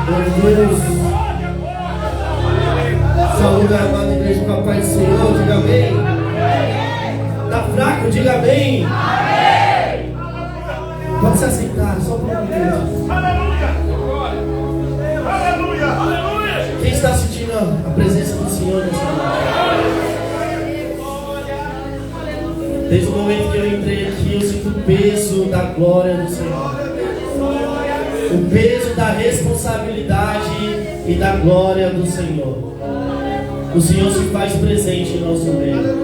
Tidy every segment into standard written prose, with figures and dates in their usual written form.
Glória a Deus. Saúde a amada igreja com a paz do Senhor. Diga amém. Está fraco? Diga amém. Pode se aceitar, só para um minuto. Aleluia. Quem está sentindo a presença do Senhor nessa noite? Desde o momento que eu entrei aqui, eu sinto o peso da glória do Senhor. O peso da responsabilidade e da glória do Senhor. O Senhor se faz presente em nosso meio.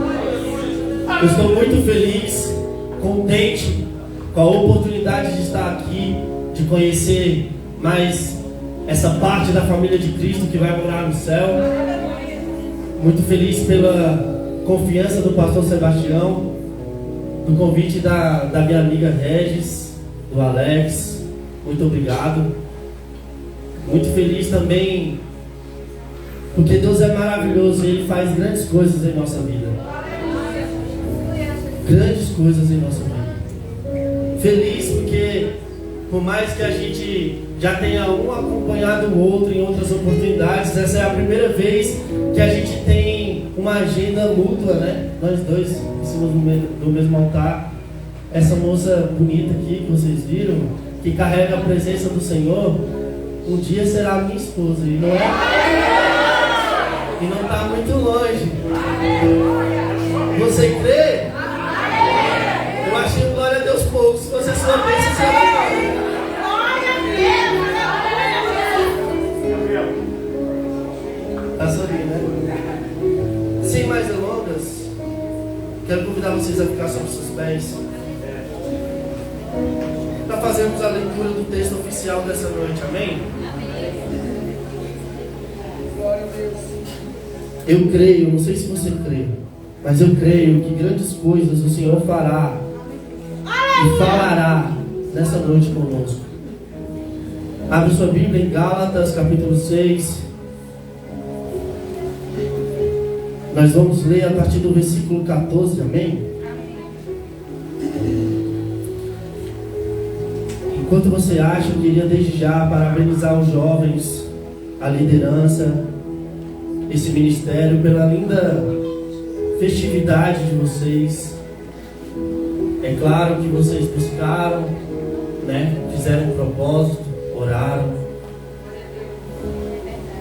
Eu estou muito feliz, contente com a oportunidade de estar aqui, de conhecer mais essa parte da família de Cristo que vai morar no céu. Muito feliz pela confiança do pastor Sebastião, do convite da minha amiga Regis, do Alex. Muito obrigado. Muito feliz também, porque Deus é maravilhoso e Ele faz grandes coisas em nossa vida. Grandes coisas em nossa vida. Feliz porque, por mais que a gente já tenha um acompanhado o outro em outras oportunidades, essa é a primeira vez que a gente tem uma agenda mútua, né? Nós dois em cima do mesmo altar. Essa moça bonita aqui que vocês viram, que carrega a presença do Senhor, um dia será minha esposa. E não está muito longe. Você crê? Eu achei glória a Deus pouco. Se você só pensa, você não. Está sorrindo, né? Sem mais delongas, quero convidar vocês a ficar sobre os seus pés, para fazermos a leitura do texto oficial dessa noite, amém? Eu creio, não sei se você crê, mas eu creio que grandes coisas o Senhor fará e falará nessa noite conosco. Abre sua Bíblia em Gálatas, capítulo 6. Nós vamos ler a partir do versículo 14, amém? Enquanto você acha, eu queria desde já parabenizar os jovens, a liderança, esse ministério, pela linda festividade de vocês. É claro que vocês buscaram, né? Fizeram um propósito, oraram.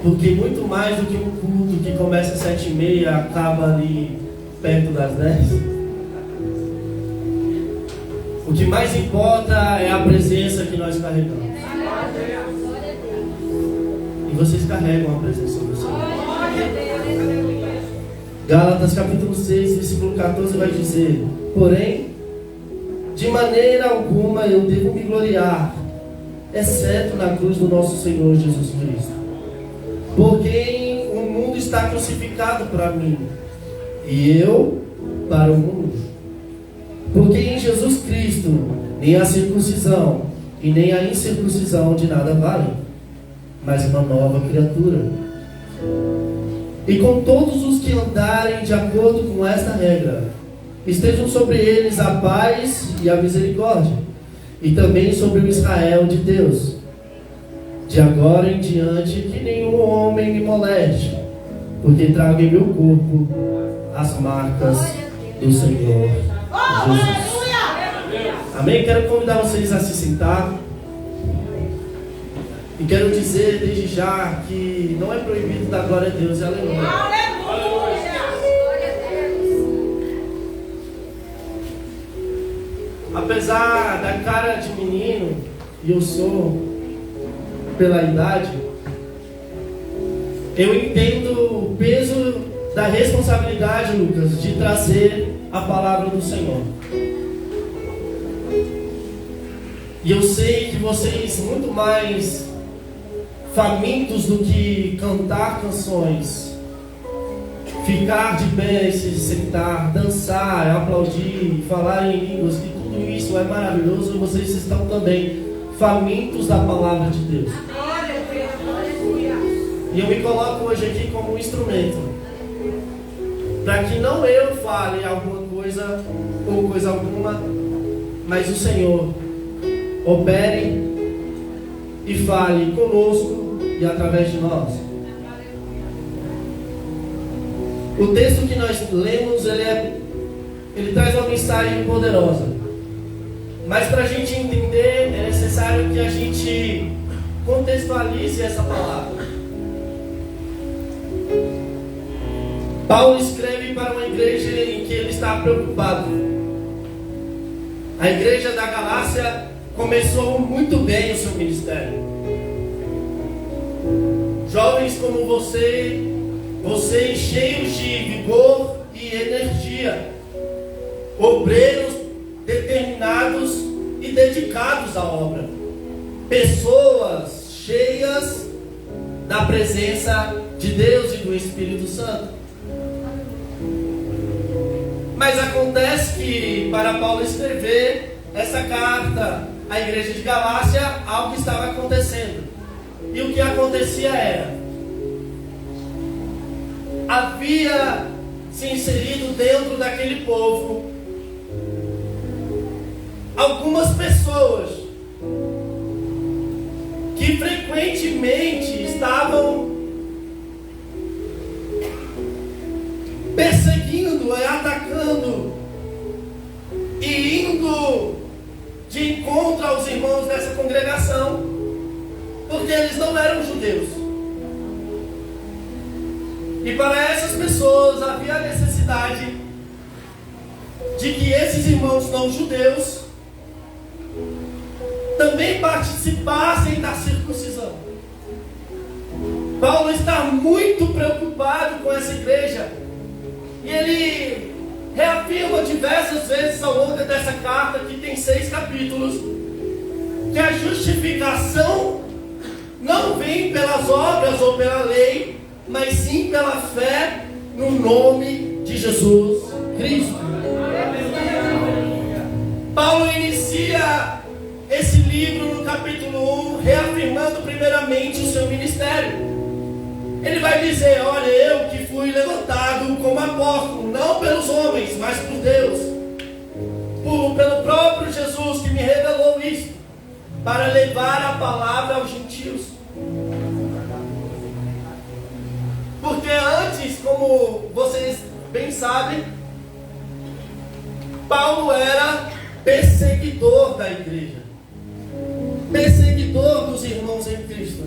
Porque muito mais do que um culto que começa às 7h30 e acaba ali perto das 10. O que mais importa é a presença que nós carregamos. E vocês carregam a presença do Senhor. Gálatas capítulo 6, versículo 14 vai dizer: porém, de maneira alguma eu devo me gloriar, exceto na cruz do nosso Senhor Jesus Cristo, por quem o mundo está crucificado para mim, e eu para o mundo. Porque em Jesus Cristo nem a circuncisão e nem a incircuncisão de nada valem, mas uma nova criatura. E com todos os que andarem de acordo com esta regra, estejam sobre eles a paz e a misericórdia, e também sobre o Israel de Deus. De agora em diante, que nenhum homem me moleste, porque trago em meu corpo as marcas do Senhor Jesus. Amém? Quero convidar vocês a se sentar. E quero dizer desde já que não é proibido dar glória a Deus. Aleluia. Apesar da cara de menino, e eu sou pela idade, eu entendo o peso da responsabilidade, Lucas, de trazer a palavra do Senhor. E eu sei que vocês, muito mais famintos do que cantar canções, ficar de pé, se sentar, dançar, aplaudir, falar em línguas, que tudo isso é maravilhoso, vocês estão também famintos da palavra de Deus. E eu me coloco hoje aqui como um instrumento, para que não eu fale alguma coisa ou coisa alguma, mas o Senhor opere e fale conosco e através de nós. O texto que nós lemos, ele traz uma mensagem poderosa. Mas para a gente entender, é necessário que a gente contextualize essa palavra. Paulo escreve para uma igreja em que ele está preocupado. A igreja da Galácia começou muito bem o seu ministério. Jovens como vocês cheios de vigor e energia, obreiros determinados e dedicados à obra, pessoas cheias da presença de Deus e do Espírito Santo. Mas acontece que, para Paulo escrever essa carta à igreja de Galácia, algo estava acontecendo. E o que acontecia era: havia se inserido dentro daquele povo algumas pessoas que frequentemente estavam perseguindo e atacando e indo de encontro aos irmãos dessa congregação, porque eles não eram judeus. E para essas pessoas havia a necessidade de que esses irmãos não judeus também participassem da circuncisão. Paulo está muito preocupado com essa igreja. E ele reafirma diversas vezes ao longo dessa carta, que tem 6 capítulos, que a justificação não vem pelas obras ou pela lei, mas sim pela fé no nome de Jesus Cristo. Paulo inicia esse livro no capítulo 1, reafirmando primeiramente o seu ministério. Ele vai dizer: olha, eu que fui levantado como apóstolo, não pelos homens, mas por Deus, pelo próprio Jesus que me revelou isso, para levar a palavra aos gentios. Porque antes, como vocês bem sabem, Paulo era perseguidor da igreja, perseguidor dos irmãos em Cristo,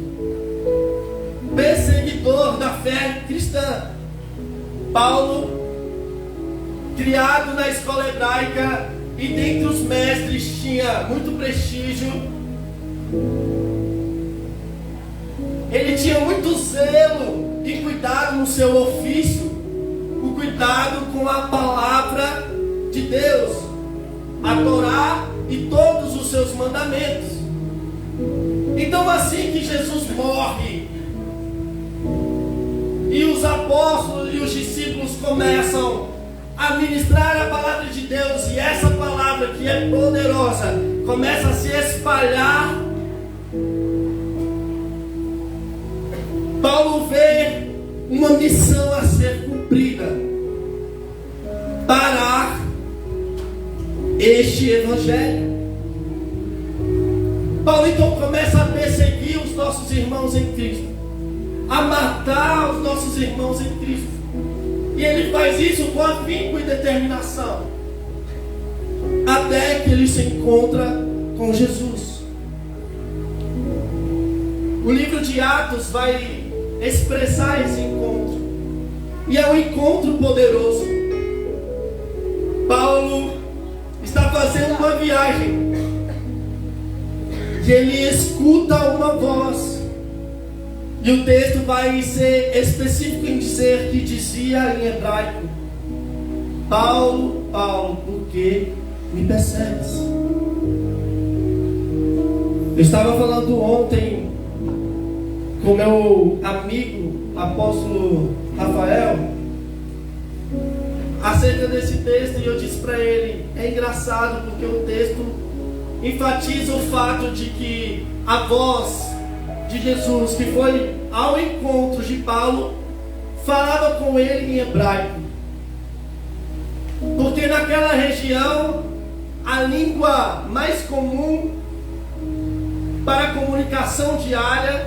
perseguidor da fé cristã. Paulo, criado na escola hebraica e dentre os mestres, tinha muito prestígio. Ele tinha muito zelo e cuidado no seu ofício, o cuidado com a palavra de Deus, a Torá e todos os seus mandamentos. Então, assim que Jesus morre e os apóstolos e os discípulos começam a ministrar a palavra de Deus, e essa palavra que é poderosa começa a se espalhar, Paulo vê uma missão a ser cumprida: parar este evangelho. Paulo então começa a perseguir os nossos irmãos em Cristo, a matar os nossos irmãos em Cristo. E ele faz isso com afinco e determinação, até que ele se encontra com Jesus. O livro de Atos vai expressar esse encontro, e é um encontro poderoso. Paulo está fazendo uma viagem e ele escuta uma voz, e o texto vai ser específico em dizer que dizia em hebraico: Paulo, Paulo, por que me persegues? Eu estava falando ontem com meu amigo apóstolo Rafael acerca desse texto, e eu disse para ele: é engraçado porque o texto enfatiza o fato de que a voz de Jesus, que foi ao encontro de Paulo, falava com ele em hebraico, porque naquela região a língua mais comum para a comunicação diária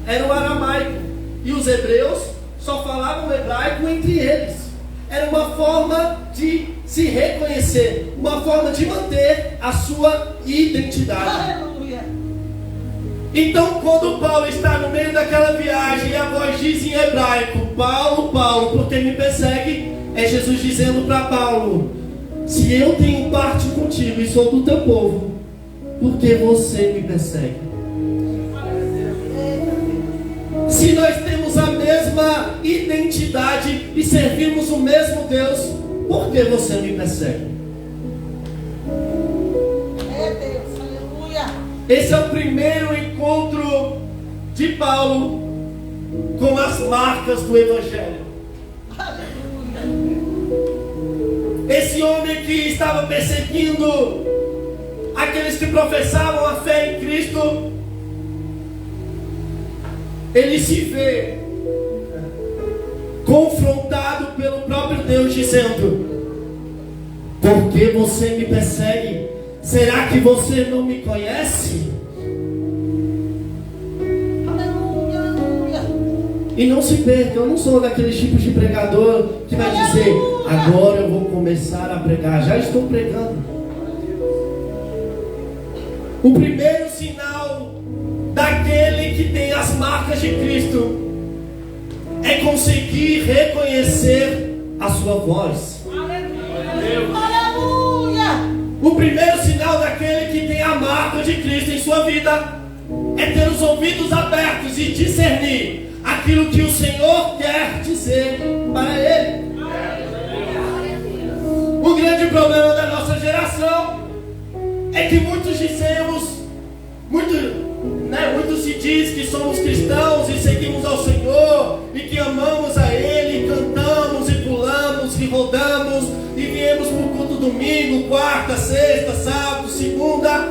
era o aramaico. E os hebreus só falavam hebraico entre eles. Era uma forma de se reconhecer, uma forma de manter a sua identidade. Aleluia. Então, quando Paulo está no meio daquela viagem e a voz diz em hebraico: Paulo, Paulo, por que me persegue? É Jesus dizendo para Paulo: se eu tenho parte contigo e sou do teu povo, por que você me persegue? Se nós temos a mesma identidade e servimos o mesmo Deus, por que você me persegue? É Deus, aleluia. Esse é o primeiro encontro de Paulo com as marcas do Evangelho. Esse homem que estava perseguindo aqueles que professavam a fé em Cristo, ele se vê confrontado pelo próprio Deus, dizendo: por que você me persegue? Será que você não me conhece? Aleluia, aleluia. E não se perca, eu não sou daqueles tipos de pregador que vai dizer: agora eu vou começar a pregar. Já estou pregando. O primeiro sinal daquele que tem as marcas de Cristo é conseguir reconhecer a sua voz. Aleluia. O primeiro sinal daquele que tem a marca de Cristo em sua vida é ter os ouvidos abertos e discernir aquilo que o Senhor quer dizer para ele. O grande problema da nossa geração é que muitos dizemos, muito se diz que somos cristãos e seguimos ao Senhor e que amamos a Ele, e cantamos e pulamos e rodamos e viemos para o culto domingo, quarta, sexta, sábado, segunda,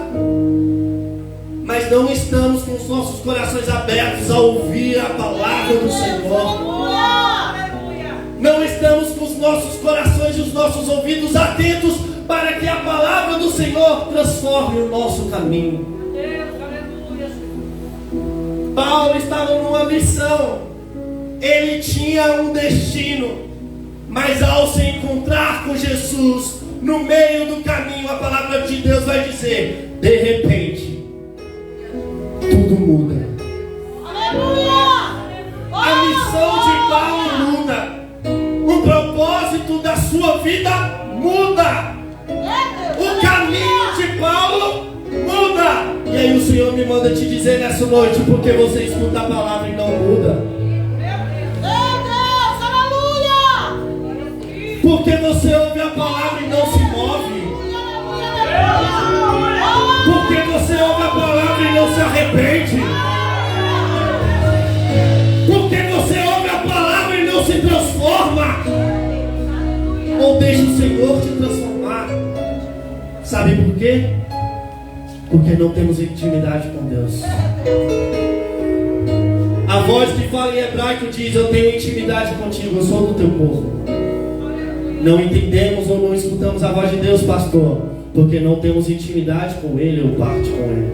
mas não estamos com os nossos corações abertos a ouvir a palavra do Senhor. Não estamos com os nossos corações e os nossos ouvidos atentos para que a palavra do Senhor transforme o nosso caminho. Paulo estava numa missão, ele tinha um destino, mas ao se encontrar com Jesus, no meio do caminho, a palavra de Deus vai dizer: de repente, tudo muda. Aleluia. A missão de Paulo muda, o propósito da sua vida muda, o caminho de Paulo muda. E aí o Senhor me manda te dizer nessa noite: porque você escuta a palavra e não muda? Porque você ouve a palavra e não se move? Porque você ouve a palavra e não se arrepende? Porque você ouve a palavra e não se transforma? Ou deixa o Senhor te transformar? Sabe por quê? Porque não temos intimidade com Deus. A voz que fala em hebraico diz: eu tenho intimidade contigo, eu sou do teu povo. Não entendemos ou não escutamos a voz de Deus, pastor, porque não temos intimidade com Ele ou parte com Ele.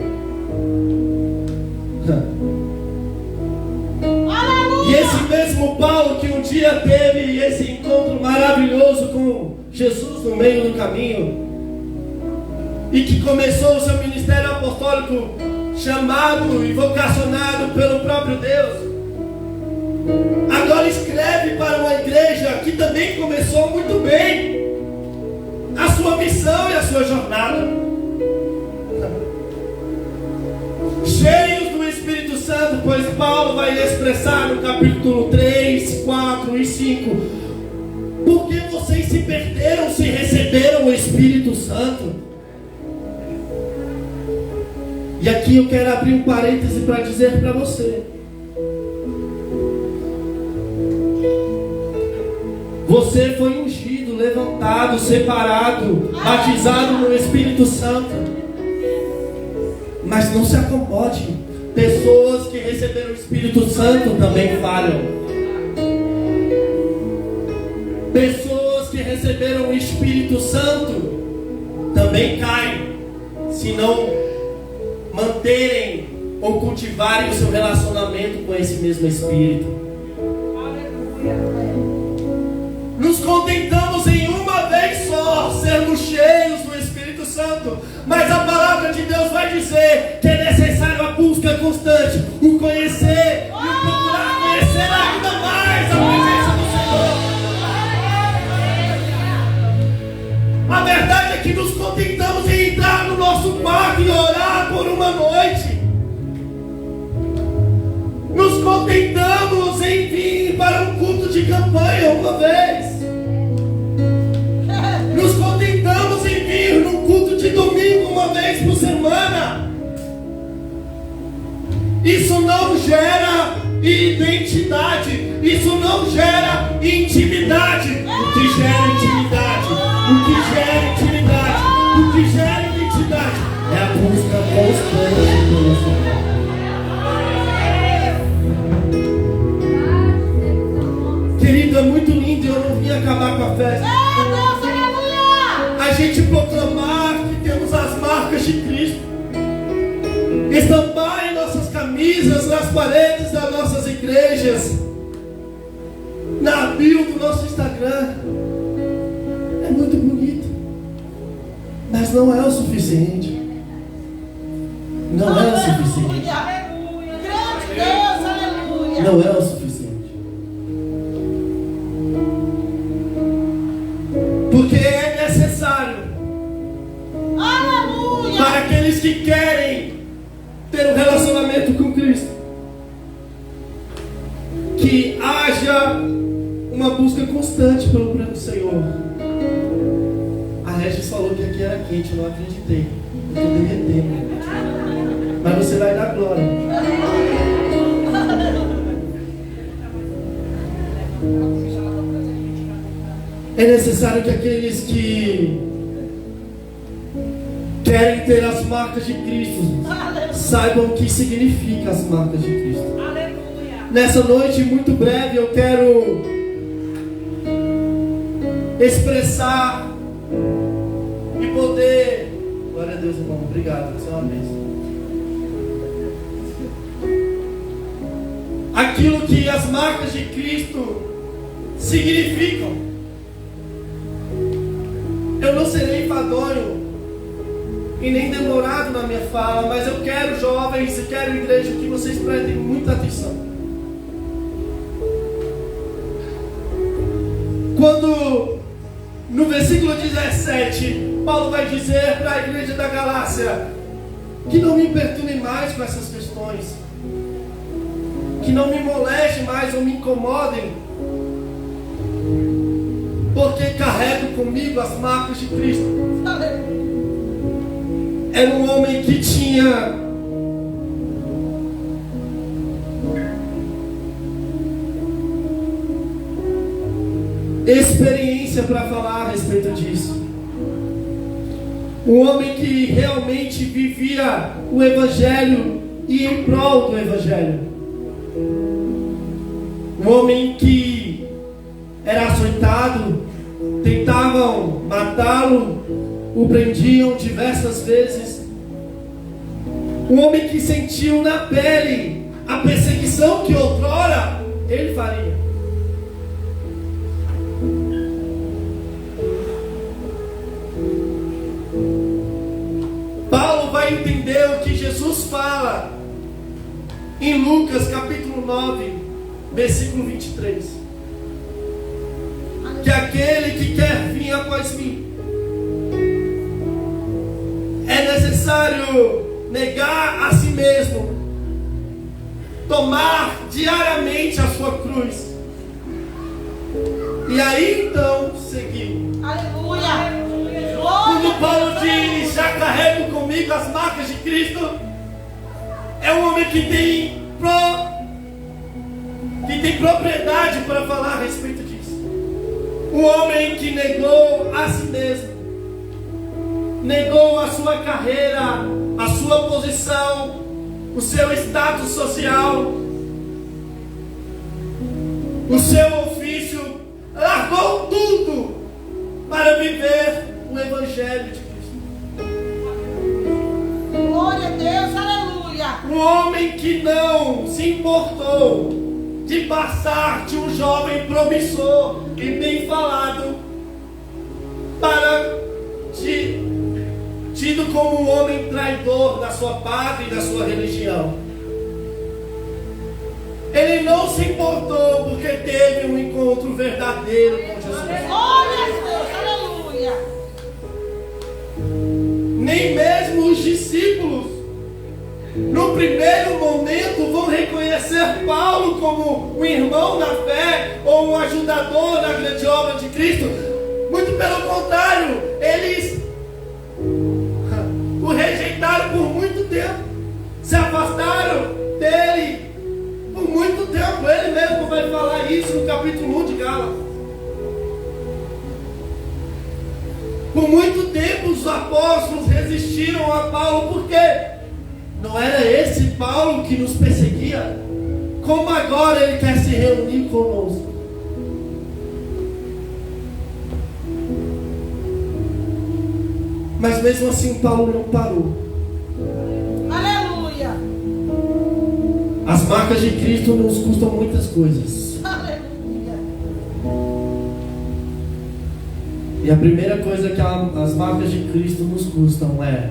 E esse mesmo Paulo que um dia teve esse encontro maravilhoso com Jesus no meio do caminho, e que começou o seu ministério apostólico, chamado e vocacionado pelo próprio Deus, agora escreve para uma igreja que também começou muito bem a sua missão e a sua jornada, cheios do Espírito Santo, pois Paulo vai expressar no capítulo 3, 4 e 5: por que vocês se perderam se receberam o Espírito Santo? E aqui eu quero abrir um parêntese para dizer para você: você foi ungido, levantado, separado, batizado no Espírito Santo. Mas não se acomode. Pessoas que receberam o Espírito Santo também falham. Pessoas que receberam o Espírito Santo também caem, se não manterem ou cultivarem o seu relacionamento com esse mesmo Espírito. Nos contentamos em uma vez só sermos cheios do Espírito Santo, mas a palavra de Deus vai dizer que é necessário a busca constante, o conhecer e o procurar conhecer ainda mais a presença do Senhor. A verdade é que nos contentamos em entrar no nosso quarto e orar por uma noite. Nos contentamos em vir para um culto de campanha uma vez. Nos contentamos em vir num culto de domingo uma vez por semana. Isso não gera identidade. Isso não gera intimidade. O que gera intimidade? O que gera intimidade? O que gera identidade? É a busca constante pelo Senhor. Querido, é muito lindo e eu não vim acabar com a festa. A gente proclamar que temos as marcas de Cristo, estampar em nossas camisas, nas paredes das nossas igrejas, na bio do nosso Instagram. É muito bonito, mas não é o suficiente. Não é o suficiente. Grande Deus, aleluia. Não é o suficiente. Porque é necessário, Aleluia. para aqueles que querem ter um relacionamento com Cristo, que haja uma busca constante pelo plano do Senhor. A Regis falou que aqui era quente, eu não acreditei. Eu estou derretendo. Mas você vai dar glória. É necessário que aqueles que querem ter as marcas de Cristo saibam o que significa as marcas de Cristo. Nessa noite, muito breve, eu quero expressar e poder... Glória a Deus, irmão. Obrigado. Você é uma bênção. Aquilo que as marcas de Cristo significam. Eu não serei enfadonho e nem demorado na minha fala, mas eu quero, jovens, e quero, igreja, que vocês prestem muita atenção. Quando no versículo 17 Paulo vai dizer para a igreja da Galácia que não me perturbe mais com essas questões, que não me moleste mais ou me incomodem, porque carrego comigo as marcas de Cristo. Era um homem que tinha experiência para falar a respeito disso. Um homem que realmente vivia o Evangelho e em prol do Evangelho. Um homem que era açoitado, tentavam matá-lo, o prendiam diversas vezes. Um homem que sentiu na pele a perseguição que outrora ele faria. Paulo vai entender o que Jesus fala em Lucas capítulo 9, versículo 23. Que aquele que quer vir após mim, é necessário negar a si mesmo, tomar diariamente a sua cruz, e aí então seguir. Aleluia. Quando Paulo diz, já carrego comigo as marcas de Cristo, é um homem que tem propriedade para falar a respeito disso. Um homem que negou a si mesmo, negou a sua carreira, a sua posição, o seu status social, o seu ofício, largou tudo para viver o Evangelho de Cristo. Glória a Deus, aleluia. se importou de passar de um jovem promissor e bem falado para tido como um homem traidor da sua pátria e da sua religião. Ele não se importou porque teve um encontro verdadeiro com Jesus. Glória a Deus, aleluia. Nem mesmo os discípulos, no primeiro momento, vão reconhecer Paulo como um irmão na fé ou um ajudador na grande obra de Cristo. Muito pelo contrário, eles o rejeitaram por muito tempo, se afastaram dele por muito tempo. Ele mesmo vai falar isso no capítulo 1 de Gálatas. Por muito tempo os apóstolos resistiram a Paulo, porque não era esse Paulo que nos perseguia, como agora ele quer se reunir conosco. Mas mesmo assim Paulo não parou. Aleluia. As marcas de Cristo nos custam muitas coisas. Aleluia. E a primeira coisa que as marcas de Cristo nos custam é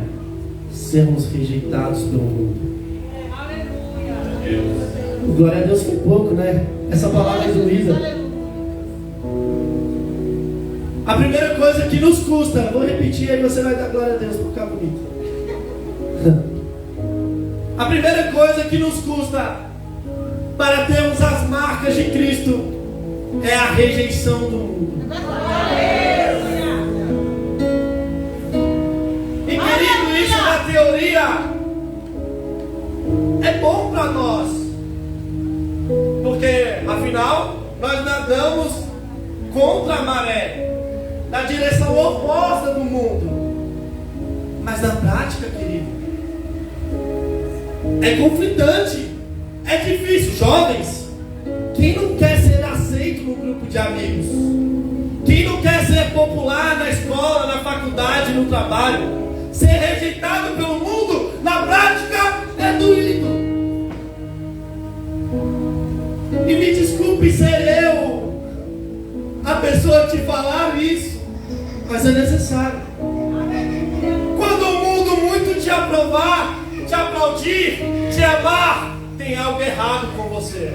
sermos rejeitados pelo mundo. Aleluia. Glória a Deus que é pouco, né? Essa palavra é doída. Aleluia. A primeira coisa que nos custa, vou repetir aí, você vai dar glória a Deus por ficar bonito. A primeira coisa que nos custa para termos as marcas de Cristo é a rejeição do mundo. E querido, isso na teoria é bom para nós, porque afinal nós nadamos contra a maré, na direção oposta do mundo. Mas na prática, querido, é conflitante, é difícil. Jovens, quem não quer ser aceito no grupo de amigos? Quem não quer ser popular na escola, na faculdade, no trabalho? Ser rejeitado pelo mundo, na prática, é doído. E me desculpe ser eu a pessoa te falar isso, mas é necessário. Quando o mundo muito te aprovar, te aplaudir, te amar, tem algo errado com você.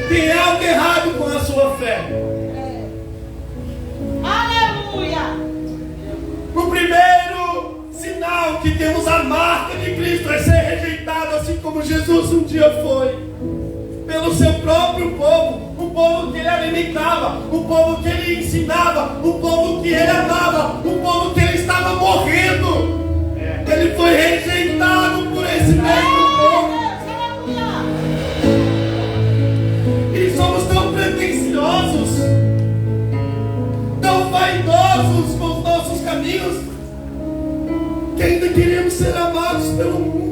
Tem algo errado com a sua fé. Aleluia. O primeiro sinal que temos a marca de Cristo é ser rejeitado, assim como Jesus um dia foi, pelo seu próprio povo. O povo que ele alimentava, o povo que ele ensinava, o povo que ele amava, o povo que ele estava morrendo. Ele foi rejeitado por esse mesmo povo. E somos tão pretensiosos, tão vaidosos com os nossos caminhos, que ainda queremos ser amados pelo mundo.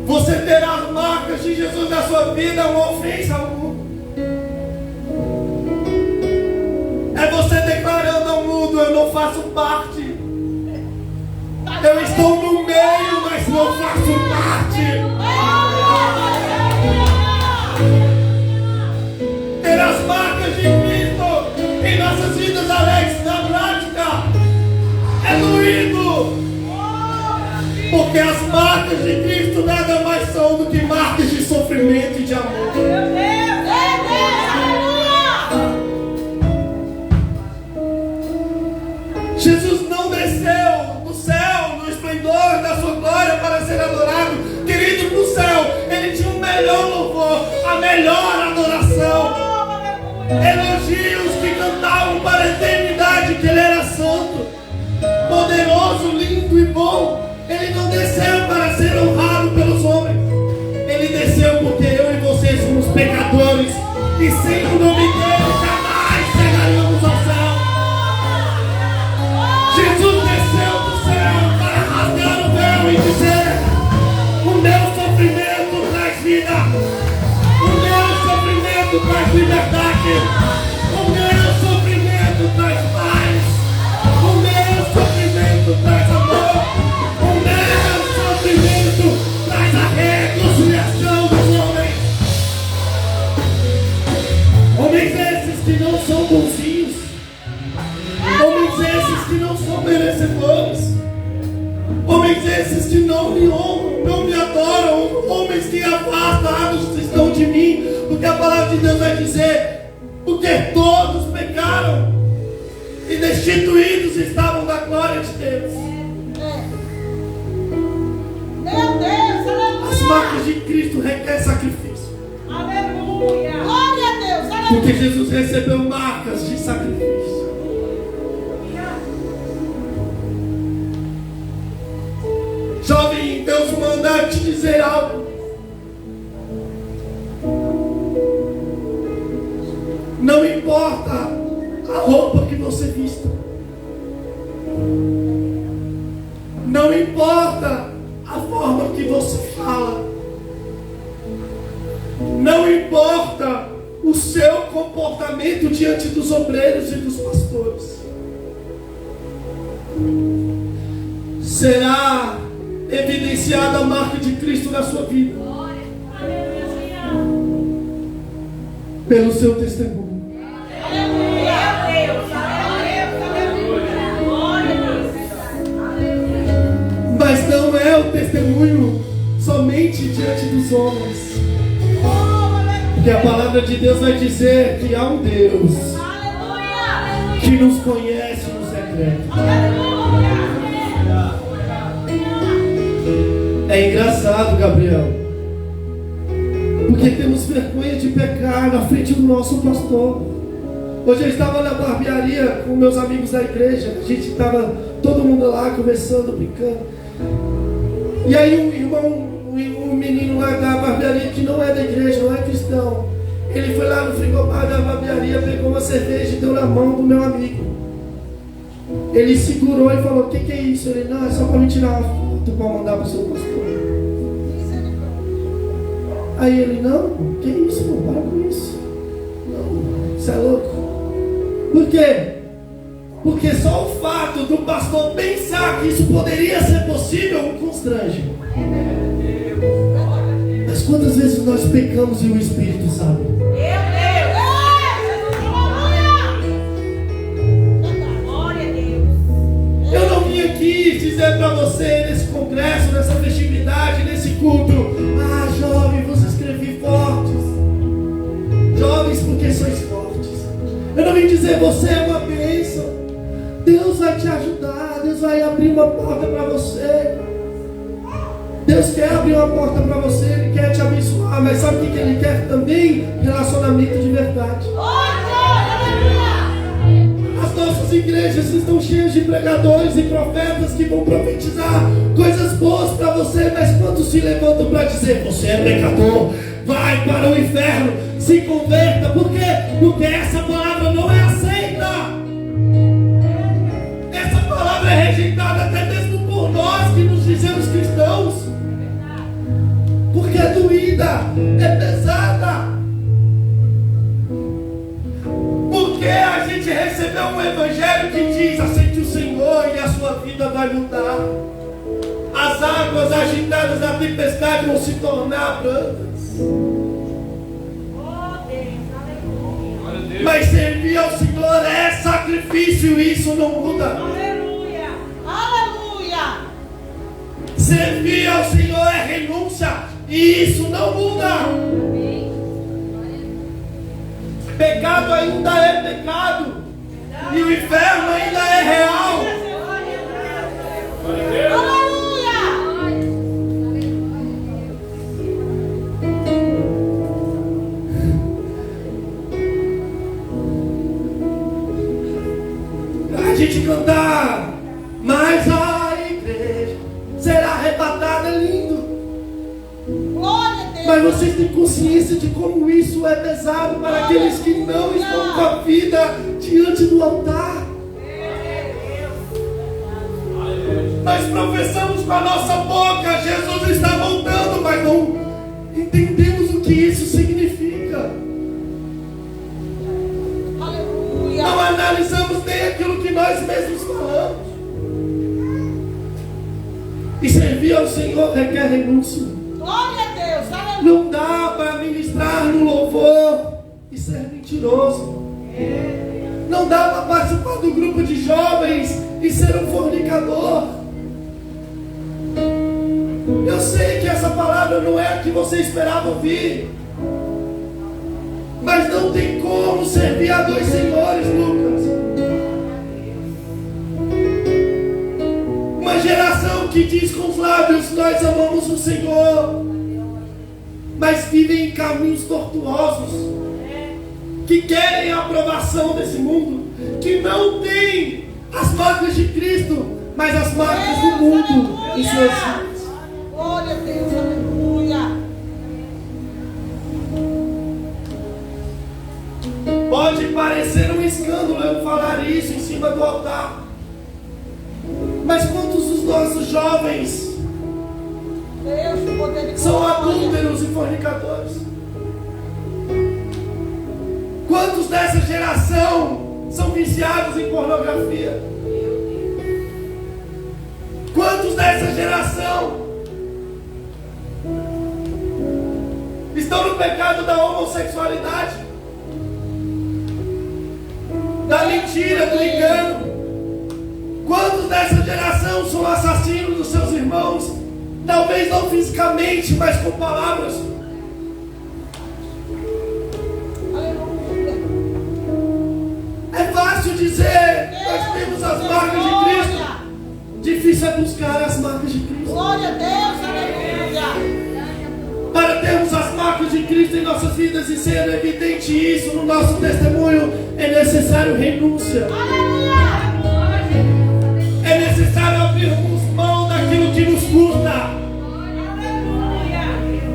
Você ter as marcas de Jesus na sua vida é uma ofensa ao mundo. É você declarando ao mundo: eu não faço parte. Eu estou no meio, mas não faço parte. Ter as marcas de Cristo em nossas vidas, Alex, na prática, é doído. Porque as marcas de Cristo nada mais são do que marcas de sofrimento e de amor. Jesus não desceu do céu no esplendor da sua glória para ser adorado. Querido, no céu ele tinha o melhor louvor, a melhor adoração, elogios que cantavam para a eternidade que ele era santo, poderoso, lindo e bom. Ele não desceu para ser honrado pelos homens. Ele desceu porque eu e você somos pecadores, e sem o nome dele jamais chegaríamos ao céu. Jesus desceu do céu para rasgar o véu e dizer: o meu sofrimento traz vida, o meu sofrimento traz liberdade, o meu sofrimento traz paz, o meu sofrimento traz amor. Mas esses que não me honram, não me adoram, homens que afastados estão de mim, porque a palavra de Deus vai dizer, porque todos pecaram e destituídos estavam da glória de Deus. Meu Deus, aleluia. As marcas de Cristo requerem sacrifício. Aleluia. Glória a Deus, aleluia. Porque Jesus recebeu marcas de sacrifício. Jovem, Deus manda te dizer algo. Não importa a roupa que você vista. Não importa a forma que você fala. Não importa o seu comportamento diante dos obreiros e dos pastores. Será evidenciada a marca de Cristo na sua vida pelo seu testemunho. Mas não é o testemunho somente diante dos homens, porque a palavra de Deus vai dizer que há um Deus que nos conhece no secreto. É engraçado, Gabriel, porque temos vergonha de pecar na frente do nosso pastor. Hoje eu estava na barbearia com meus amigos da igreja. A gente estava todo mundo lá conversando, brincando. E aí um menino lá da barbearia, que não é da igreja, não é cristão, ele foi lá no frigobar da barbearia, pegou uma cerveja e deu na mão do meu amigo. Ele segurou e falou: o que é isso? Ele: não, é só para me tirar uma foto para mandar para o seu pastor. Aí ele: não, que isso, não, para com isso. Não, isso é louco. Por quê? Porque só o fato do pastor pensar que isso poderia ser possível o constrange. Mas quantas vezes nós pecamos e o Espírito sabe? Eu não vim aqui dizer para você nesse congresso, nessa festividade, nesse culto: ah, jovem, vos escrevi fortes. Jovens, porque sois fortes. Eu não vim dizer: você é uma bênção, Deus vai te ajudar, Deus vai abrir uma porta para você. Deus quer abrir uma porta para você, Ele quer te abençoar. Mas sabe o que Ele quer também? Relacionamento de verdade. As nossas igrejas estão cheias de pregadores e profetas que vão profetizar coisas boas para você, mas quantos se levantam para dizer: você é pecador, vai para o inferno, se converta? Por quê? Porque essa palavra não é aceita. Essa palavra é rejeitada até mesmo por nós que nos dizemos cristãos, porque é doída, é pesada. Porque a gente recebeu um evangelho que diz: aceite o Senhor e a sua vida vai mudar. As águas agitadas da tempestade vão se tornar brancas. Mas servir ao Senhor é sacrifício, e isso não muda. Aleluia. Aleluia. Servir ao Senhor é renúncia, e isso não muda. Pecado ainda é pecado, e o inferno ainda é real. Aleluia. A gente cantar: mas a igreja será arrebatada, é lindo. Glória a Deus. Mas vocês têm consciência de como isso é pesado para aqueles que não estão com a vida diante do altar? Nós professamos com a nossa boca: Jesus está voltando, mas não entendemos o que isso significa. Aleluia. Não analisamos nem aquilo que nós mesmos falamos. E servir ao Senhor requer renúncia. Glória a Deus. Aleluia. Não dá para ministrar no louvor e ser mentiroso. Não dá para participar do grupo de jovens e ser um fornicador. palavra não é a que você esperava ouvir. Mas não tem como servir a dois senhores, Lucas. Uma geração que diz com os lábios: nós amamos o Senhor, mas vivem em caminhos tortuosos, que querem a aprovação desse mundo, que não tem as marcas de Cristo, mas as marcas do mundo em suas vidas. Glória a Deus, aleluia. Pode parecer um escândalo eu falar isso em cima do altar, mas quantos dos nossos jovens Deus, poder de são glória. adúlteros e fornicadores? Quantos dessa geração são viciados em pornografia? Quantos dessa geração estão no pecado da homossexualidade, da mentira, do engano? Quantos dessa geração são assassinos dos seus irmãos? Talvez não fisicamente, mas com palavras. Aleluia. É fácil dizer: nós temos as marcas de Cristo. Difícil é buscar as marcas de Cristo. Glória a Deus, aleluia. Para termos as marcas de Cristo em nossas vidas e ser evidente isso no nosso testemunho, é necessário renúncia. É necessário abrirmos mão daquilo que nos custa.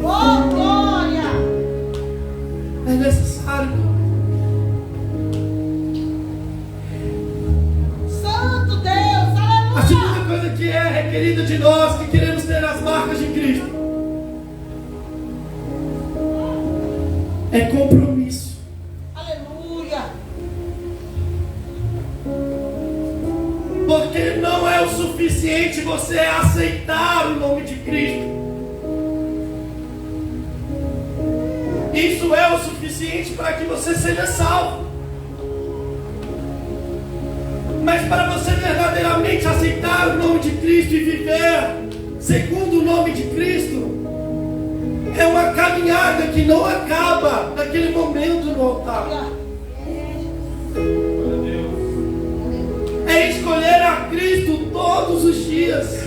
Oh, glória. É necessário. Santo Deus, A aleluia. segunda coisa que é requerida de nós que queremos ter as marcas de Cristo é compromisso. Aleluia. Porque não é o suficiente você aceitar o nome de Cristo. Isso é o suficiente para que você seja salvo. Mas para você verdadeiramente aceitar o nome de Cristo e viver segundo o nome de Cristo, é uma caminhada que não acaba naquele momento no altar. É escolher a Cristo todos os dias.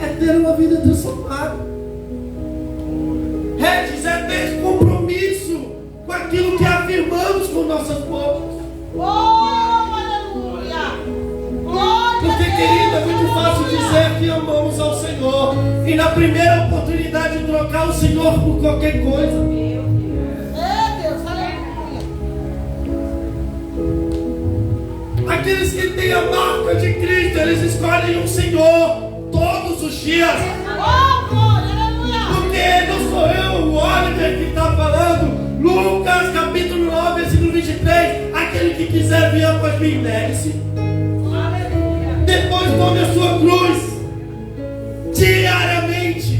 É ter uma vida transformada. É ter compromisso com aquilo que afirmamos com nossas bocas. Oh, aleluia. Glória Porque, a Deus, querida, é muito fácil aleluia. dizer que amamos ao Senhor e na primeira oportunidade trocar o Senhor por qualquer coisa. É, Deus, aleluia. Aqueles que têm a marca de Cristo, eles escolhem o Senhor todos os dias. Oh, glória, aleluia. Porque não sou eu, o Oliver, que está falando. Lucas capítulo 9, versículo 23. Aquele que quiser vir após mim, negue-se. Aleluia. Depois tome a sua cruz diariamente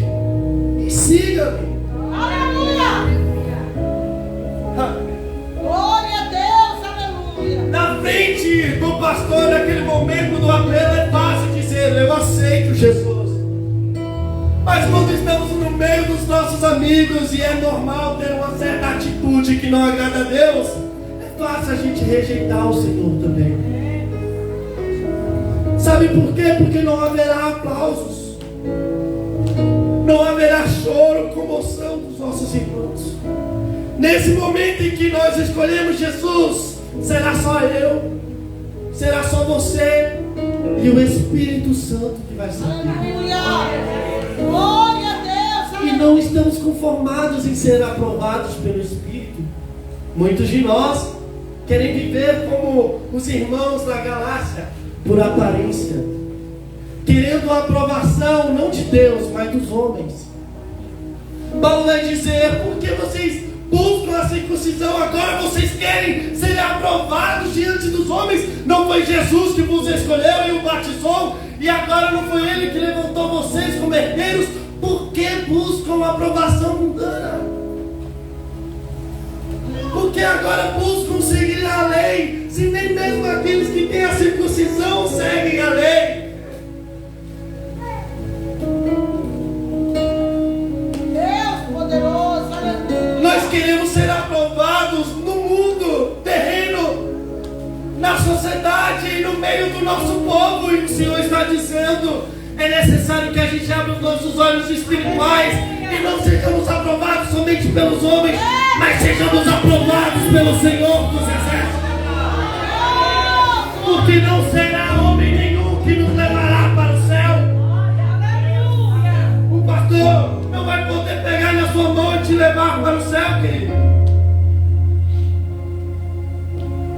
e siga-me. Aleluia. Glória a Deus, aleluia. Na frente do pastor, naquele momento do apelo, é fácil dizer: eu aceito Jesus. Mas quando estamos no meio dos nossos amigos e é normal ter uma certa atitude que não agrada a Deus, é fácil a gente rejeitar o Senhor também. Sabe por quê? Porque não haverá aplausos, não haverá choro, comoção dos nossos irmãos. Nesse momento em que nós escolhemos Jesus, será só eu, será só você e o Espírito Santo que vai saber. Aleluia. Glória a Deus, E aleluia. não estamos conformados em ser aprovados pelo Espírito. Muitos de nós querem viver como os irmãos da Galácia, por aparência, querendo a aprovação não de Deus, mas dos homens. Paulo vai dizer: por que vocês buscam a circuncisão? Agora vocês querem ser aprovados diante dos homens? Não foi Jesus que vos escolheu e o batizou? E agora não foi Ele que levantou vocês como herdeiros? Por que buscam a aprovação mundana? Por que agora buscam seguir a lei, se nem mesmo aqueles que têm a circuncisão seguem a lei? está dizendo: é necessário que a gente abra os nossos olhos espirituais e não sejamos aprovados somente pelos homens, mas sejamos aprovados pelo Senhor dos Exércitos. Porque não será homem nenhum que nos levará para o céu. O pastor não vai poder pegar na sua mão e te levar para o céu, querido.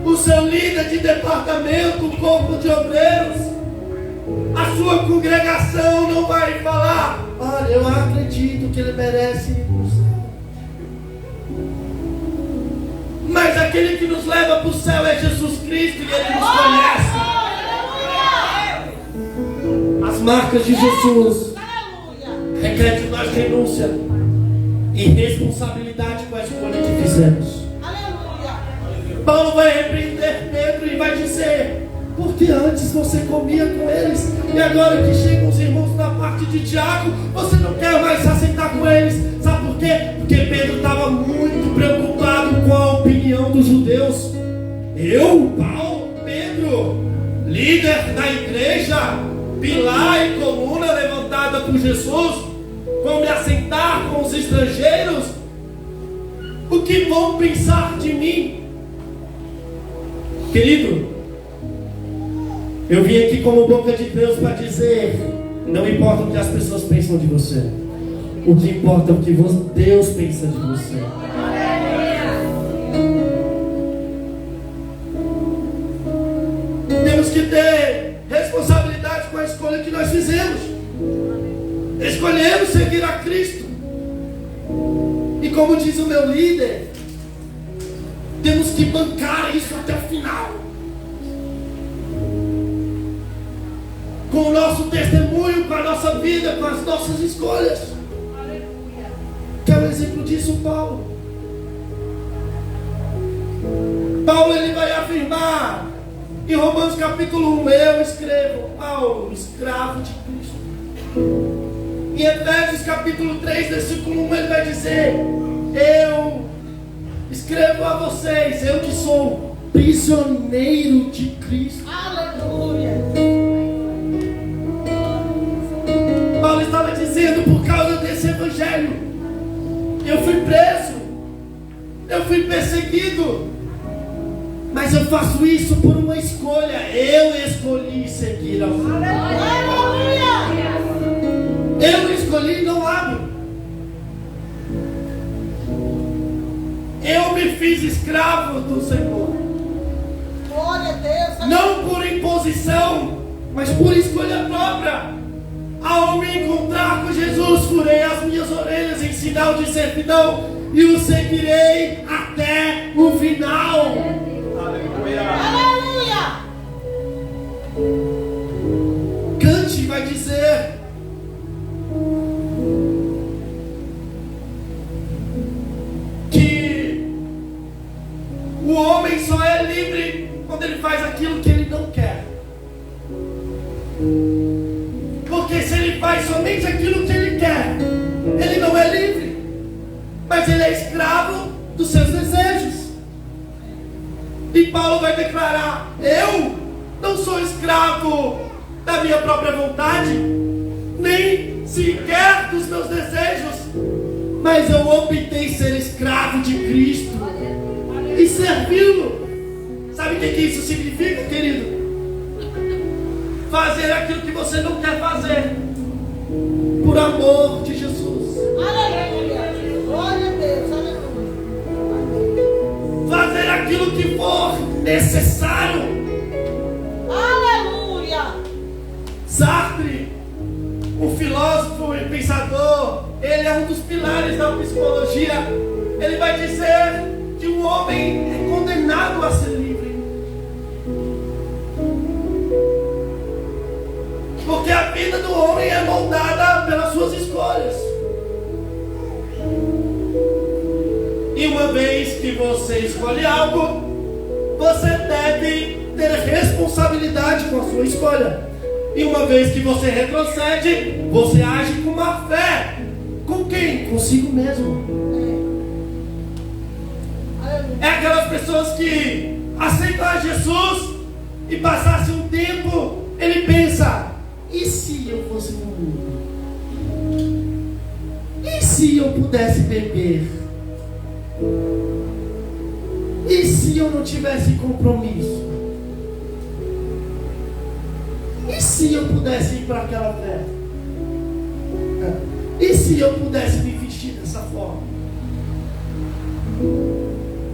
O seu líder de departamento, o corpo de obreiros, a sua congregação não vai falar: olha, eu acredito que ele merece ir para o céu. Mas aquele que nos leva para o céu é Jesus Cristo, e Ele nos conhece. As marcas de Jesus requerem de nós renúncia e responsabilidade com a escolha que fizemos. Paulo vai repreender Pedro e vai dizer: porque antes você comia com eles, e agora que chegam os irmãos da parte de Tiago, você não quer mais se aceitar com eles. Sabe por quê? Porque Pedro estava muito preocupado com a opinião dos judeus. Eu, Paulo, Pedro, líder da igreja, pilar e coluna levantada por Jesus, vou me assentar com os estrangeiros? O que vão pensar de mim? Querido, eu vim aqui como boca de Deus para dizer: não importa o que as pessoas pensam de você, o que importa é o que Deus pensa de você. Temos que ter responsabilidade com a escolha que nós fizemos. Escolhemos seguir a Cristo, e como diz o meu líder, temos que bancar isso até o final, com o nosso testemunho, com a nossa vida, com as nossas escolhas. Que é o exemplo disso, Paulo. Paulo, ele vai afirmar em Romanos capítulo 1: eu escrevo, Paulo, escravo de Cristo. Em Efésios capítulo 3, versículo 1, ele vai dizer: eu escrevo a vocês, eu que sou prisioneiro de Cristo. Aleluia. Paulo estava dizendo: por causa desse evangelho, eu fui preso, eu fui perseguido, mas eu faço isso por uma escolha. Eu escolhi seguir ao Senhor. Eu escolhi, não abro. Eu me fiz escravo do Senhor. Glória a Deus. Não por imposição, mas por escolha própria. Ao me encontrar com Jesus, furei as minhas orelhas em sinal de servidão e o seguirei até o final. Aleluia. Aleluia. Kant vai dizer: que o homem só é livre quando ele faz aquilo que ele não quer. Porque se ele faz somente aquilo que ele quer, ele não é livre, mas ele é escravo dos seus desejos. E Paulo vai declarar: eu não sou escravo da minha própria vontade, nem sequer dos meus desejos, mas eu optei ser escravo de Cristo e servi-lo. Sabe o que isso significa, querido? Fazer aquilo que você não quer fazer, por amor de Jesus. Aleluia. Glória a Deus. Aleluia. Fazer aquilo que for necessário. Aleluia. Sartre, um filósofo e pensador, ele é um dos pilares da psicologia. Ele vai dizer que o homem é condenado a ser livre, porque a vida do homem é moldada pelas suas escolhas. E uma vez que você escolhe algo, você deve ter responsabilidade com a sua escolha. E uma vez que você retrocede, você age com má fé. Com quem? Consigo mesmo. É aquelas pessoas que aceitam a Jesus e passasse um tempo, ele pensa: E se eu fosse no mundo? E se eu pudesse beber? E se eu não tivesse compromisso? E se eu pudesse ir para aquela festa? E se eu pudesse me vestir dessa forma?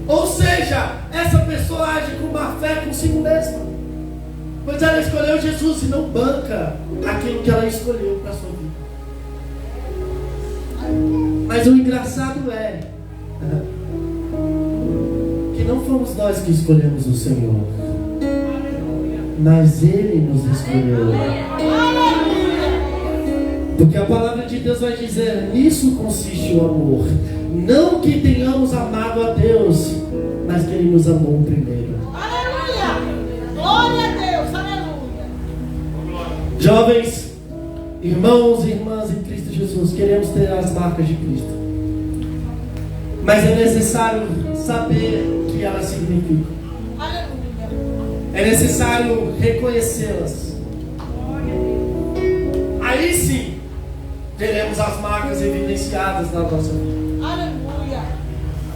Ou seja, essa pessoa age com má fé consigo mesma, pois ela escolheu Jesus e não banca aquilo que ela escolheu para a sua vida. Mas o engraçado é que não fomos nós que escolhemos o Senhor, mas Ele nos escolheu. Porque a palavra de Deus vai dizer: nisso consiste o amor. Não que tenhamos amado a Deus, mas que Ele nos amou primeiro. Aleluia! Glória a Deus! Aleluia! Jovens, irmãos e irmãs em Cristo Jesus, queremos ter as marcas de Cristo, mas é necessário saber o que elas significam. Aleluia! É necessário reconhecê-las. Aí sim teremos as marcas evidenciadas na nossa vida. Aleluia!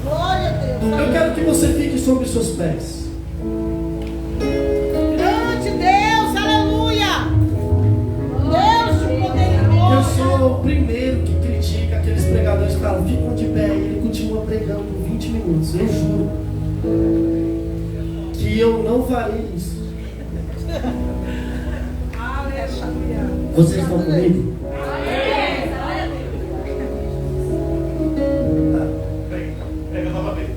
Glória a Deus! Eu quero que você fique sobre os seus pés. Grande Deus! Aleluia! Deus de poder e Eu glória! sou o primeiro que critica aqueles pregadores que falam: ficam de pé, e ele continua pregando por 20 minutos. Eu juro que eu não farei isso. Aleluia! Vocês estão comigo? Pega novamente.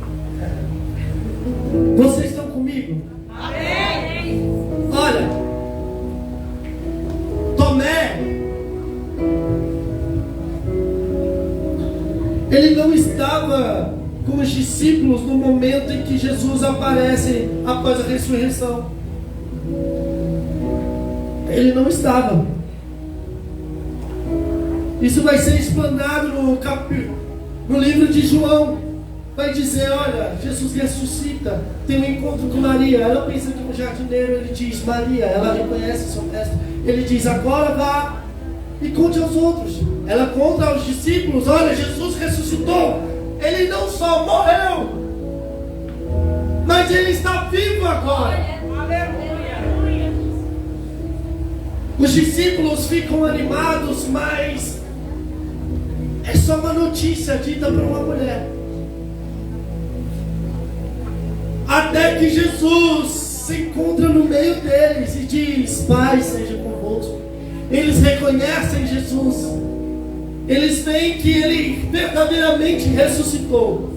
Vocês estão comigo? Amém! Olha, Tomé, ele não estava com os discípulos no momento em que Jesus aparece após a ressurreição. Ele não estava. Isso vai ser explanado no livro de João. Vai dizer: olha, Jesus ressuscita, tem um encontro com Maria. Ela pensa que no jardineiro, ele diz Maria, ela reconhece seu mestre. Ele diz: agora vá e conte aos outros. Ela conta aos discípulos: olha, Jesus ressuscitou. Ele não só morreu, mas ele está vivo agora. Aleluia! Os discípulos ficam animados, mas é só uma notícia dita para uma mulher. Até que Jesus se encontra no meio deles e diz: Pai seja convosco. Eles reconhecem Jesus. Eles veem que Ele verdadeiramente ressuscitou.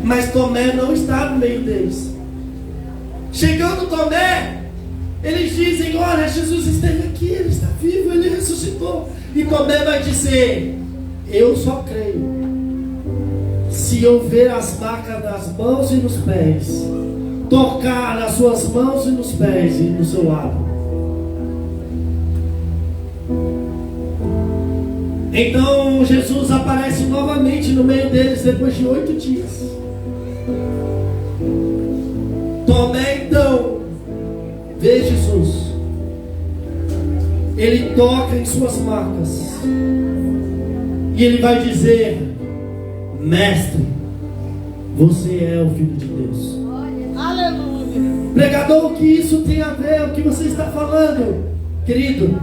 Mas Tomé não está no meio deles. Chegando Tomé, eles dizem: olha, Jesus esteve aqui, Ele está vivo, Ele ressuscitou. E Tomé vai dizer: eu só creio se eu ver as marcas nas mãos e nos pés, tocar nas suas mãos e nos pés e no seu lado. Então Jesus aparece novamente no meio deles depois de 8 dias. Tomé então vê Jesus. Ele toca em suas marcas e ele vai dizer: Mestre, você é o Filho de Deus. Aleluia! Pregador, o que isso tem a ver? O que você está falando? Querido,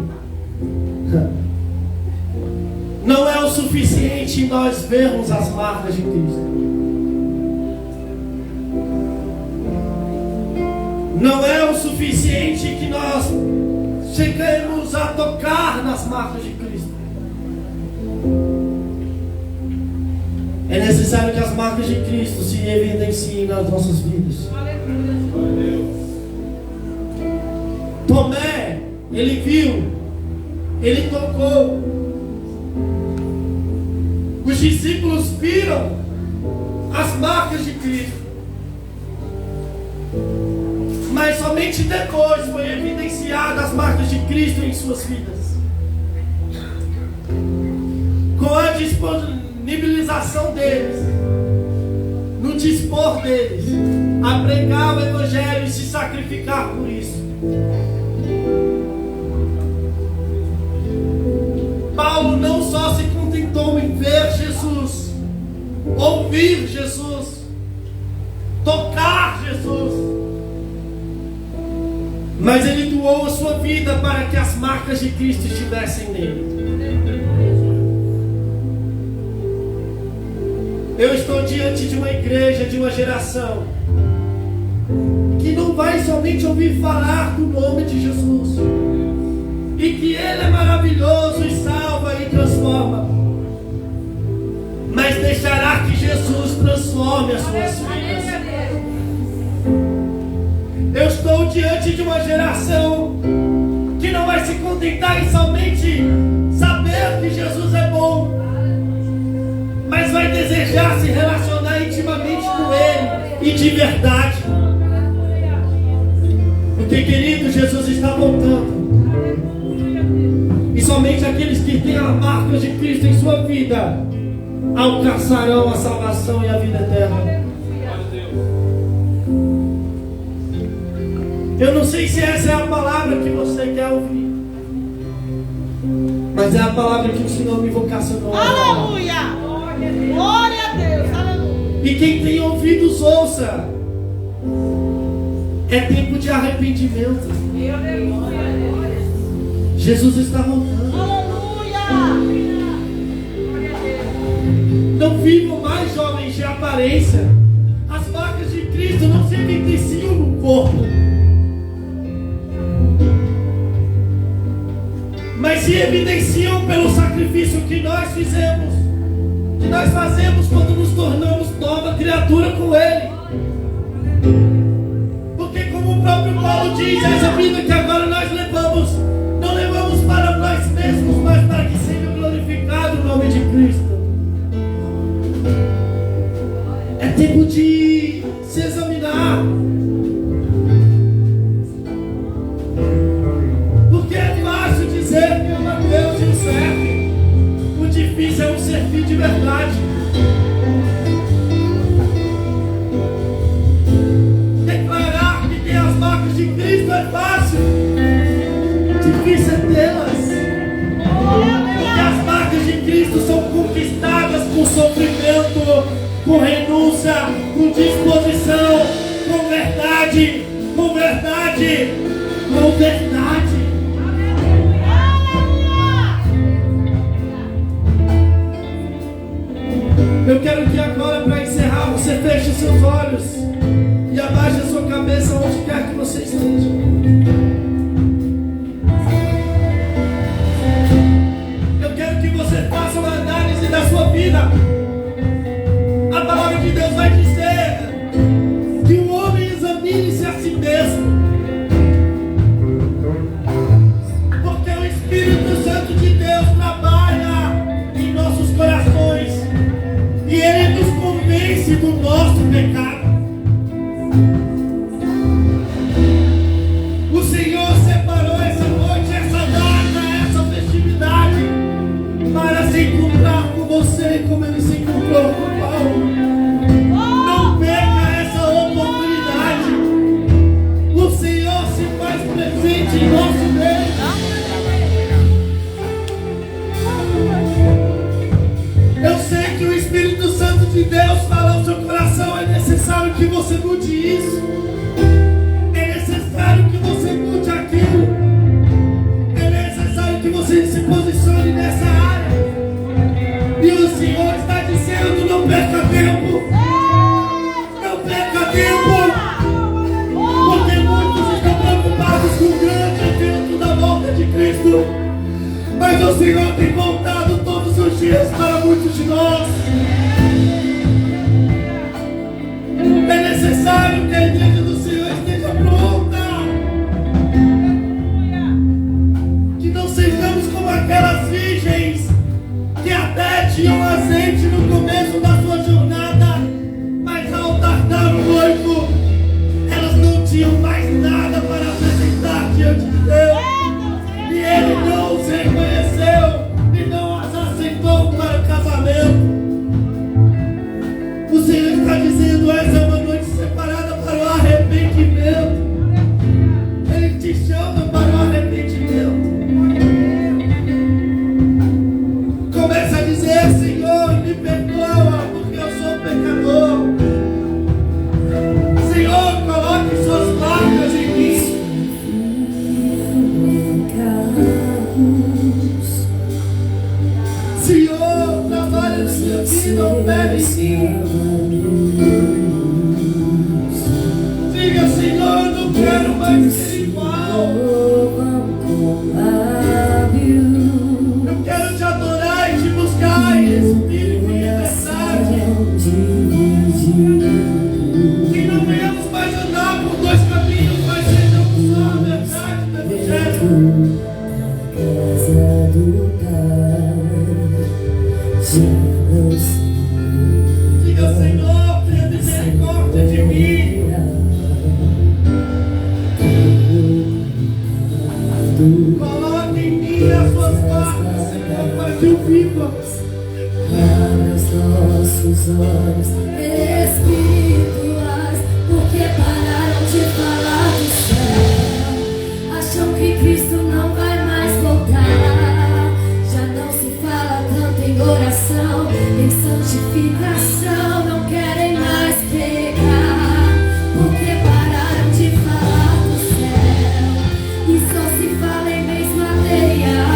não é o suficiente nós vermos as marcas de Cristo. Não é o suficiente que nós cheguemos a tocar nas marcas de Cristo. É necessário que as marcas de Cristo se evidenciem nas nossas vidas. Tomé, ele viu, ele tocou. Os discípulos viram as marcas de Cristo. Mas somente depois foi evidenciada as marcas de Cristo em suas vidas. Com a disponibilização deles, no dispor deles a pregar o Evangelho e se sacrificar por isso. Paulo não só se contentou em ver Jesus, ouvir Jesus, tocar Jesus, mas ele doou a sua vida para que as marcas de Cristo estivessem nele. Eu estou diante de uma igreja, de uma geração que não vai somente ouvir falar do nome de Jesus e que Ele é maravilhoso e salva e transforma, mas deixará que Jesus transforme as suas vidas. Eu estou diante de uma geração que não vai se contentar em somente saber que Jesus é bom, mas vai desejar se relacionar intimamente com Ele e de verdade. Porque, querido, Jesus está voltando. E somente aqueles que têm a marca de Cristo em sua vida alcançarão a salvação e a vida eterna. Eu não sei se essa é a palavra que você quer ouvir, mas é a palavra que o Senhor me vocacionou. Aleluia! Glória a Deus, aleluia! E quem tem ouvidos, ouça. É tempo de arrependimento. Jesus está voltando. Aleluia! Não vivam mais jovens de aparência. As marcas de Cristo não se evidenciam no corpo, mas se evidenciam pelo sacrifício que nós fizemos, que nós fazemos quando nos tornamos nova criatura com Ele. Porque, como o próprio Paulo diz, essa vida que agora nós levamos, não levamos para nós mesmos, mas para que seja glorificado o nome de Cristo. É tempo de se examinar, porque é fácil dizer que ama Deus e o serve. O difícil é o servir de verdade. Declarar que tem as marcas de Cristo é fácil, difícil é tê-las. Porque as marcas de Cristo são conquistadas com sofrimento, com renúncia, com disposição, com verdade, com verdade, com verdade. Eu quero que agora, para encerrar, você feche os seus olhos e abaixe a sua cabeça onde quer que você esteja. Eu quero que você faça uma análise da sua vida. A palavra de Deus vai dizer que o homem examine-se a si mesmo, porque o Espírito Santo de Deus trabalha em nossos corações e Ele nos convence do nosso pecado. O Senhor separou essa noite, essa data, essa festividade para se encontrar com você como Ele se encontrou com Paulo. Não perca essa oportunidade. O Senhor se faz presente em nosso meio. Eu sei que o Espírito Santo de Deus fala ao seu coração. É necessário que você mude isso. É necessário que você mude aquilo. É necessário que você se posicione nessa área. E o Senhor está dizendo: não perca tempo. Não perca tempo. Porque muitos estão preocupados com o grande evento da volta de Cristo. Mas o Senhor tem voltado todos os dias para muitos de nós. É necessário que a igreja do Senhor esteja pronta. Que não sejamos como aquelas virgens que até tinham azeite no começo da sua jornada, mas ao tardar o noivo, elas não tinham mais nada para apresentar diante de Deus. E Ele não os reconheceu e não as aceitou para o casamento. O Senhor está dizendo: essa é uma noite separada para o arrependimento. que não bebe diga, Senhor, eu não quero mais ser igual. Eu quero te adorar e te buscar em espírito e em verdade. Que não venhamos mais andar por dois caminhos, mas sejamos só a verdade do Evangelho. Diga, Senhor, tenha misericórdia de mim. Coloque em mim as suas marcas, Senhor, para que eu viva. Abra os nossos olhos espirituais, porque pararam de falar do céu. Acham que Cristo não vai mais voltar. Já não se fala tanto em oração, em santificação. Não querem mais pecar, porque pararam de falar do céu. E só se fala em bens materiais.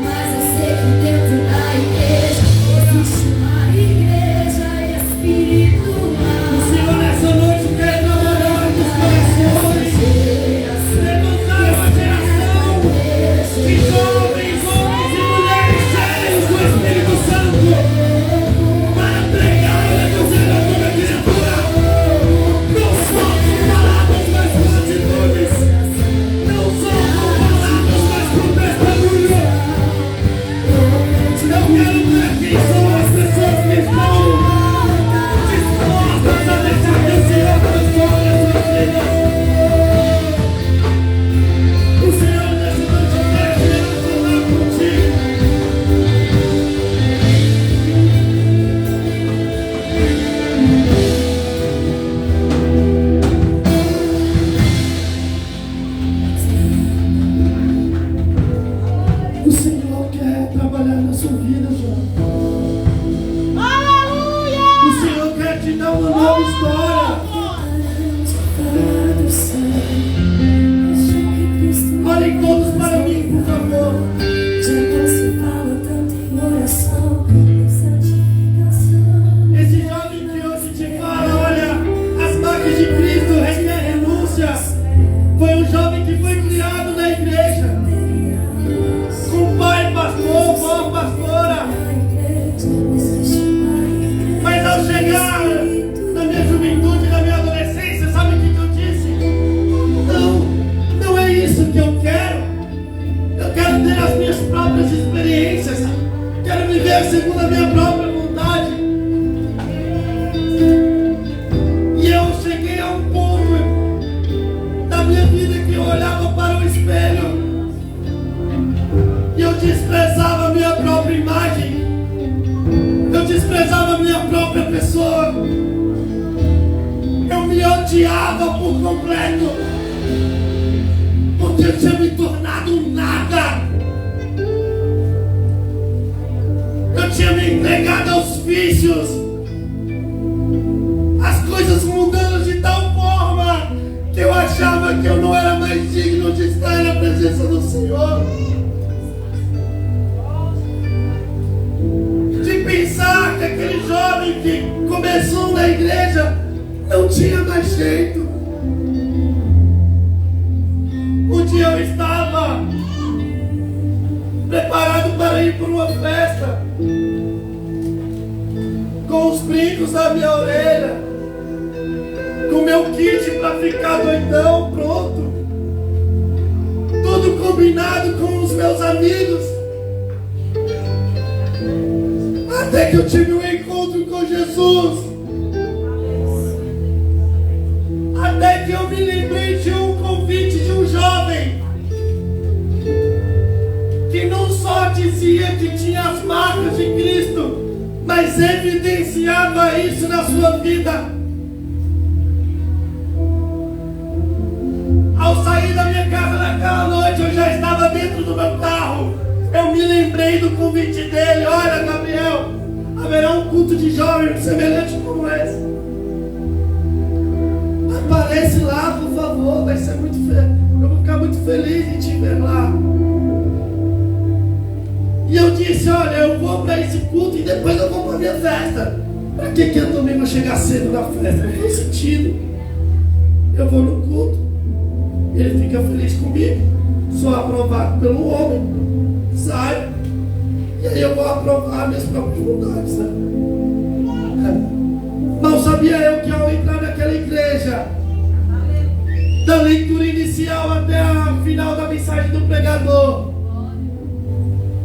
Mas eu sei que dentro da igreja existe uma igreja espiritual. O Senhor nessa noite quer trabalhar nos corações, levantar uma geração de jovens, homens e mulheres cheios do Espírito Santo para pregar o Evangelho a toda criatura. Não só com palavras, mas com atitudes. Não só com palavras, mas com testemunho. Eu quero ver quem são as pessoas que estão dispostas a deixar que o Senhor transforme as suas vidas. O Senhor nessa noite quer se relacionar contigo. O Senhor quer trabalhar na sua vida, João. Aleluia! O Senhor quer te dar uma nova história. Olhem todos para mim, por favor. Já não se fala tanto em oração, em santificação. Esse jovem que hoje te fala, olha, as marcas de Cristo requer renúncia. Foi um jovem que foi criado na igreja, com pai pastor, vó pastora. Mas ao chegar na minha juventude, na minha adolescência, sabe o que eu disse? Não é isso que eu quero. Eu quero ter as minhas próprias experiências. Quero viver segundo a minha própria vontade. E eu cheguei a um ponto da minha vida que eu olhava para o espelho e eu desprezava a minha própria imagem. Eu desprezava a minha própria pessoa. Eu me odiava por completo, porque eu tinha me tornado um nada. Eu tinha me entregado aos vícios, as coisas mudando de tal forma que eu achava que eu não era mais digno de estar na presença do Senhor. De pensar que aquele jovem que começou na igreja não tinha mais jeito. Um dia eu estava preparado para ir para uma festa, com os brincos na minha orelha, com meu kit para ficar doidão pronto, tudo combinado com os meus amigos. Até que eu tive um encontro com Jesus. Até que eu me lembrei de um convite de um jovem que não só dizia que tinha as marcas de Cristo, mas evidenciava isso na sua vida. Ao sair da minha casa naquela noite, eu já estava dentro do meu carro. Eu me lembrei do convite dele. Olha, Gabriel, haverá um culto de jovens semelhante como esse. Aparece lá, por favor, vai ser muito feliz. Eu vou ficar muito feliz em te ver lá. E eu disse, disse, olha, eu vou para esse culto e depois eu vou para a minha festa. Para que eu também vou chegar cedo na festa? Não faz sentido. Eu vou no culto, ele fica feliz comigo, sou aprovado pelo homem, saio, e aí eu vou aprovar minhas próprias vontades, né? Não sabia eu que ao entrar naquela igreja, da leitura inicial até a final da mensagem do pregador,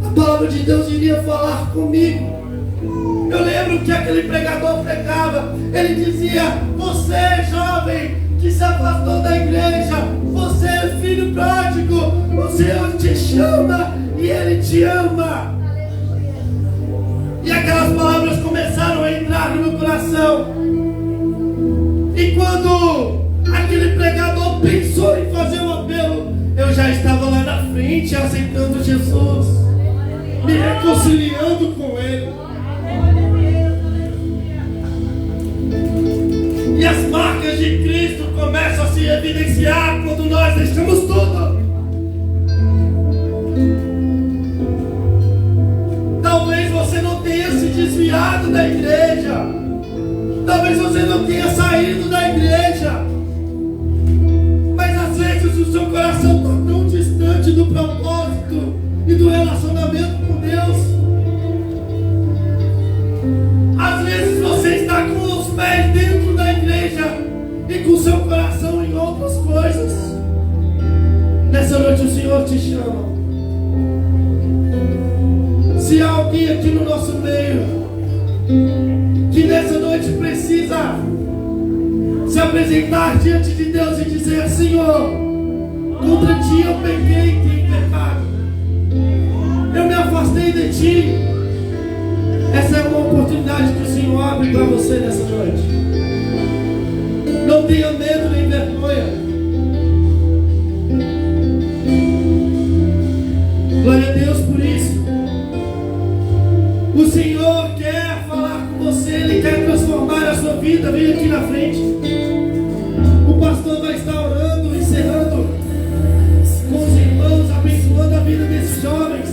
a palavra de Deus iria falar comigo. Eu lembro que aquele pregador pregava, ele dizia: você jovem que se afastou da igreja, você é filho pródigo, o Senhor te chama e Ele te ama. E aquelas palavras começaram a entrar no meu coração. E quando aquele pregador pensou em fazer um apelo, eu já estava lá na frente aceitando Jesus, me reconciliando com Ele. E as marcas de Cristo começam a se evidenciar quando nós deixamos tudo. Talvez você não tenha se desviado da igreja. Talvez você não tenha saído da igreja. Mas às vezes o seu coração está tão distante do propósito e do relacionamento com Deus. Às vezes você está com os pés dentro da igreja e com o seu coração em outras coisas. Nessa noite o Senhor te chama. Se há alguém aqui no nosso meio que nessa noite precisa se apresentar diante de Deus e dizer: Senhor, contra ti eu pequei e tenho pecado, eu me afastei de ti. Essa é uma oportunidade que o Senhor abre para você nessa noite. Não tenha medo nem vergonha. Glória a Deus por isso. O Senhor quer falar com você, Ele quer transformar a sua vida. Vem aqui na frente. O pastor vai estar orando, encerrando com os irmãos, abençoando a vida desses jovens.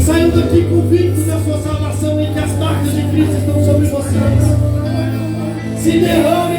Saiam daqui convictos da sua salvação e que as marcas de Cristo estão sobre vocês. Se derrame